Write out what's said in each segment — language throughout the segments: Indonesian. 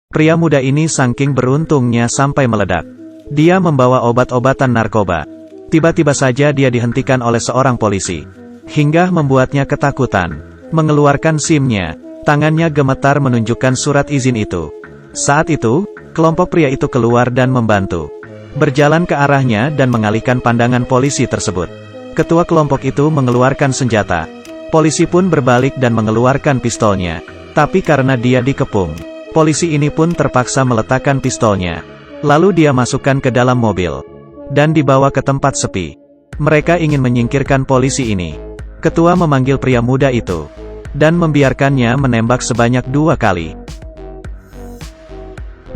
Pria muda ini saking beruntungnya sampai meledak. Dia membawa obat-obatan narkoba. Tiba-tiba saja dia dihentikan oleh seorang polisi. Hingga membuatnya ketakutan. Mengeluarkan SIM-nya. Tangannya gemetar menunjukkan surat izin itu. Saat itu, kelompok pria itu keluar dan membantu. Berjalan ke arahnya dan mengalihkan pandangan polisi tersebut. Ketua kelompok itu mengeluarkan senjata. Polisi pun berbalik dan mengeluarkan pistolnya. Tapi karena dia dikepung, polisi ini pun terpaksa meletakkan pistolnya. Lalu dia masukkan ke dalam mobil. Dan dibawa ke tempat sepi. Mereka ingin menyingkirkan polisi ini. Ketua memanggil pria muda itu. Dan membiarkannya menembak sebanyak 2 kali.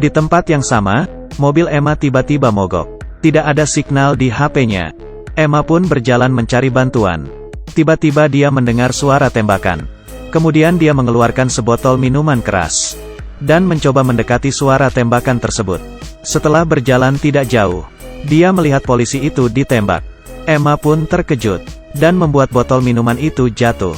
Di tempat yang sama, mobil Emma tiba-tiba mogok. Tidak ada signal di HP-nya. Emma pun berjalan mencari bantuan. Tiba-tiba dia mendengar suara tembakan. Kemudian dia mengeluarkan sebotol minuman keras. Dan mencoba mendekati suara tembakan tersebut. Setelah berjalan tidak jauh, dia melihat polisi itu ditembak. Emma pun terkejut. Dan membuat botol minuman itu jatuh.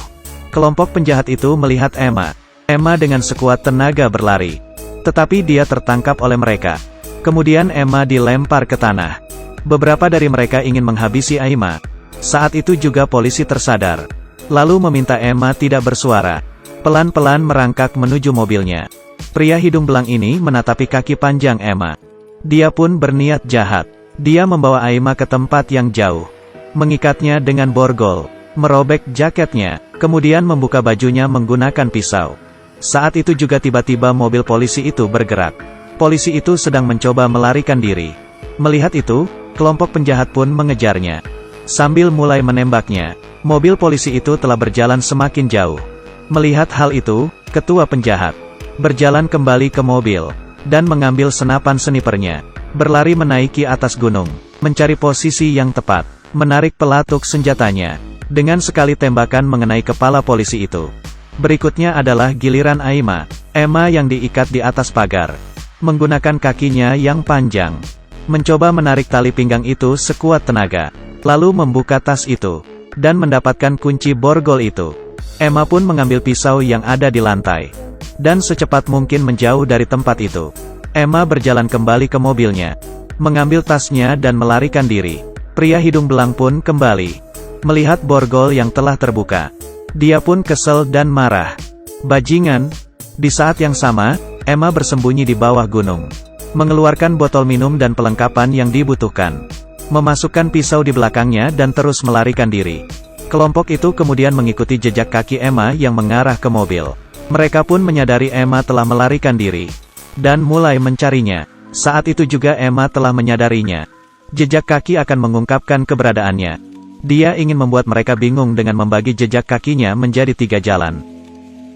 Kelompok penjahat itu melihat Emma. Emma dengan sekuat tenaga berlari. Tetapi dia tertangkap oleh mereka. Kemudian Emma dilempar ke tanah. Beberapa dari mereka ingin menghabisi Emma. Saat itu juga polisi tersadar. Lalu meminta Emma tidak bersuara. Pelan-pelan merangkak menuju mobilnya. Pria hidung belang ini menatapi kaki panjang Emma. Dia pun berniat jahat. Dia membawa Emma ke tempat yang jauh. Mengikatnya dengan borgol. Merobek jaketnya. Kemudian membuka bajunya menggunakan pisau. Saat itu juga tiba-tiba mobil polisi itu bergerak. Polisi itu sedang mencoba melarikan diri. Melihat itu, kelompok penjahat pun mengejarnya. Sambil mulai menembaknya, mobil polisi itu telah berjalan semakin jauh. Melihat hal itu, ketua penjahat berjalan kembali ke mobil, dan mengambil senapan snipernya. Berlari menaiki atas gunung, mencari posisi yang tepat, menarik pelatuk senjatanya. Dengan sekali tembakan mengenai kepala polisi itu. Berikutnya adalah giliran Emma. Emma yang diikat di atas pagar. Menggunakan kakinya yang panjang. Mencoba menarik tali pinggang itu sekuat tenaga. Lalu membuka tas itu. Dan mendapatkan kunci borgol itu. Emma pun mengambil pisau yang ada di lantai. Dan secepat mungkin menjauh dari tempat itu. Emma berjalan kembali ke mobilnya. Mengambil tasnya dan melarikan diri. Pria hidung belang pun kembali. Melihat borgol yang telah terbuka. Dia pun kesel dan marah. Bajingan. Di saat yang sama, Emma bersembunyi di bawah gunung. Mengeluarkan botol minum dan perlengkapan yang dibutuhkan. Memasukkan pisau di belakangnya dan terus melarikan diri. Kelompok itu kemudian mengikuti jejak kaki Emma yang mengarah ke mobil. Mereka pun menyadari Emma telah melarikan diri. Dan mulai mencarinya. Saat itu juga Emma telah menyadarinya. Jejak kaki akan mengungkapkan keberadaannya. Dia ingin membuat mereka bingung dengan membagi jejak kakinya menjadi 3 jalan.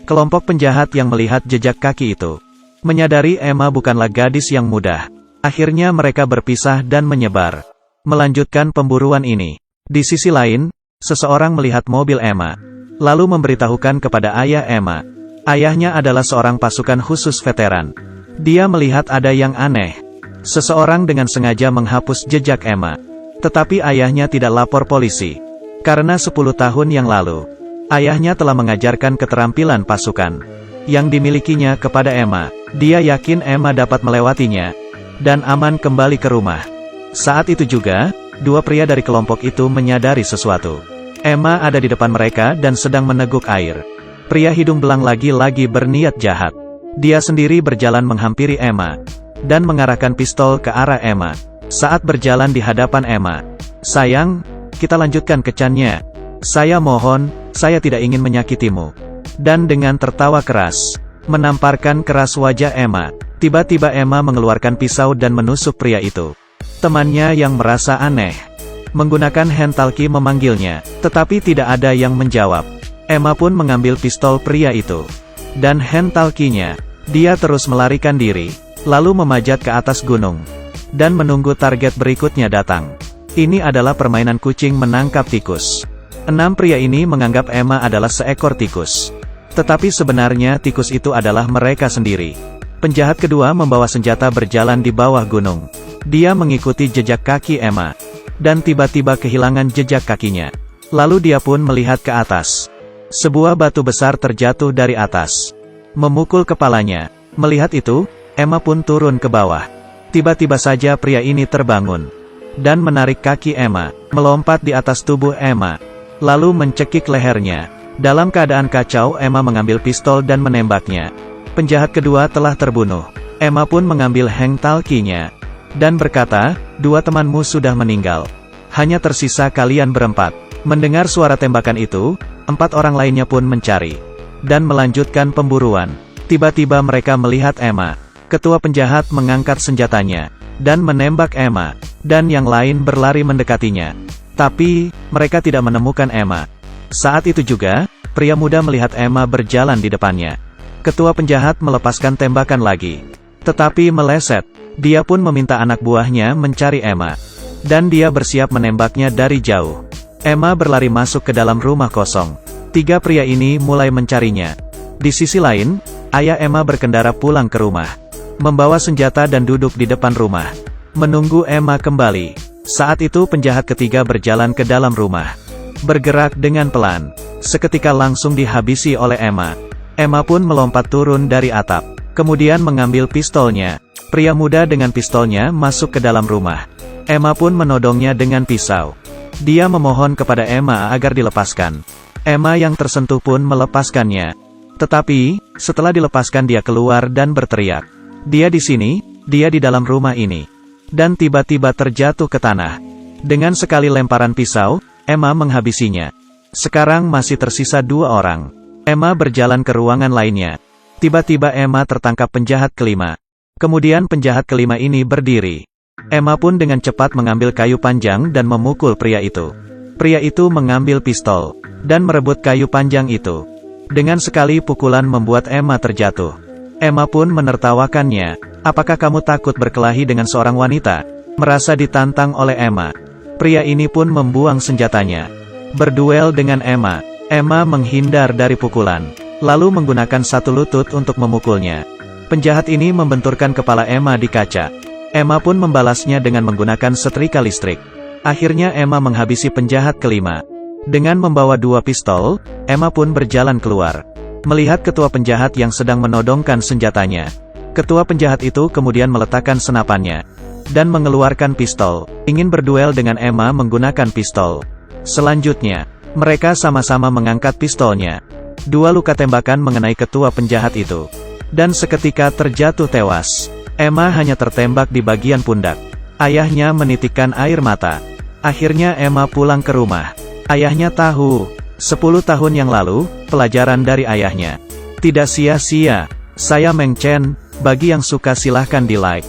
Kelompok penjahat yang melihat jejak kaki itu menyadari Emma bukanlah gadis yang mudah. Akhirnya mereka berpisah dan menyebar. Melanjutkan pemburuan ini. Di sisi lain, seseorang melihat mobil Emma. Lalu memberitahukan kepada ayah Emma. Ayahnya adalah seorang pasukan khusus veteran. Dia melihat ada yang aneh. Seseorang dengan sengaja menghapus jejak Emma. Tetapi ayahnya tidak lapor polisi. Karena 10 tahun yang lalu, ayahnya telah mengajarkan keterampilan pasukan yang dimilikinya kepada Emma. Dia yakin Emma dapat melewatinya dan aman kembali ke rumah. Saat itu juga, 2 pria dari kelompok itu menyadari sesuatu. Emma ada di depan mereka dan sedang meneguk air. Pria hidung belang lagi-lagi berniat jahat. Dia sendiri berjalan menghampiri Emma dan mengarahkan pistol ke arah Emma. Saat berjalan di hadapan Emma. Sayang, kita lanjutkan kencannya. Saya mohon, saya tidak ingin menyakitimu. Dan dengan tertawa keras, menamparkan keras wajah Emma. Tiba-tiba Emma mengeluarkan pisau dan menusuk pria itu. Temannya yang merasa aneh. Menggunakan handtalki memanggilnya, tetapi tidak ada yang menjawab. Emma pun mengambil pistol pria itu. Dan handtalkinya. Dia terus melarikan diri, lalu memajat ke atas gunung. Dan menunggu target berikutnya datang. Ini adalah permainan kucing menangkap tikus. 6 pria ini menganggap Emma adalah seekor tikus. Tetapi sebenarnya tikus itu adalah mereka sendiri. Penjahat kedua membawa senjata berjalan di bawah gunung. Dia mengikuti jejak kaki Emma. Dan tiba-tiba kehilangan jejak kakinya. Lalu dia pun melihat ke atas. Sebuah batu besar terjatuh dari atas. Memukul kepalanya. Melihat itu, Emma pun turun ke bawah. Tiba-tiba saja pria ini terbangun dan menarik kaki Emma, melompat di atas tubuh Emma, lalu mencekik lehernya. Dalam keadaan kacau, Emma mengambil pistol dan menembaknya. Penjahat kedua telah terbunuh. Emma pun mengambil hengtalkinya dan berkata, "Dua temanmu sudah meninggal. Hanya tersisa kalian berempat." Mendengar suara tembakan itu, 4 orang lainnya pun mencari dan melanjutkan pemburuan. Tiba-tiba mereka melihat Emma. Ketua penjahat mengangkat senjatanya dan menembak Emma, dan yang lain berlari mendekatinya. Tapi, mereka tidak menemukan Emma. Saat itu juga, pria muda melihat Emma berjalan di depannya. Ketua penjahat melepaskan tembakan lagi. Tetapi meleset, dia pun meminta anak buahnya mencari Emma. Dan dia bersiap menembaknya dari jauh. Emma berlari masuk ke dalam rumah kosong. 3 pria ini mulai mencarinya. Di sisi lain, ayah Emma berkendara pulang ke rumah, membawa senjata dan duduk di depan rumah, menunggu Emma kembali. Saat itu penjahat ketiga berjalan ke dalam rumah, bergerak dengan pelan. Seketika langsung dihabisi oleh Emma. Emma pun melompat turun dari atap, kemudian mengambil pistolnya. Pria muda dengan pistolnya masuk ke dalam rumah. Emma pun menodongnya dengan pisau. Dia memohon kepada Emma agar dilepaskan. Emma yang tersentuh pun melepaskannya. Tetapi, setelah dilepaskan dia keluar dan berteriak, "Dia di sini, dia di dalam rumah ini." Dan tiba-tiba terjatuh ke tanah. Dengan sekali lemparan pisau, Emma menghabisinya. Sekarang masih tersisa 2 orang. Emma berjalan ke ruangan lainnya. Tiba-tiba Emma tertangkap penjahat kelima. Kemudian penjahat kelima ini berdiri. Emma pun dengan cepat mengambil kayu panjang dan memukul pria itu. Pria itu mengambil pistol dan merebut kayu panjang itu. Dengan sekali pukulan membuat Emma terjatuh. Emma pun menertawakannya. "Apakah kamu takut berkelahi dengan seorang wanita?" Merasa ditantang oleh Emma, pria ini pun membuang senjatanya, berduel dengan Emma. Emma menghindar dari pukulan, lalu menggunakan satu lutut untuk memukulnya. Penjahat ini membenturkan kepala Emma di kaca. Emma pun membalasnya dengan menggunakan setrika listrik. Akhirnya Emma menghabisi penjahat kelima. Dengan membawa 2 pistol, Emma pun berjalan keluar. Melihat ketua penjahat yang sedang menodongkan senjatanya, ketua penjahat itu kemudian meletakkan senapannya dan mengeluarkan pistol, ingin berduel dengan Emma menggunakan pistol. Selanjutnya, mereka sama-sama mengangkat pistolnya. 2 luka tembakan mengenai ketua penjahat itu, dan seketika terjatuh tewas. Emma hanya tertembak di bagian pundak. Ayahnya menitikkan air mata. Akhirnya Emma pulang ke rumah. Ayahnya tahu, 10 tahun yang lalu, pelajaran dari ayahnya tidak sia-sia. Saya Meng Chen, bagi yang suka silahkan di like.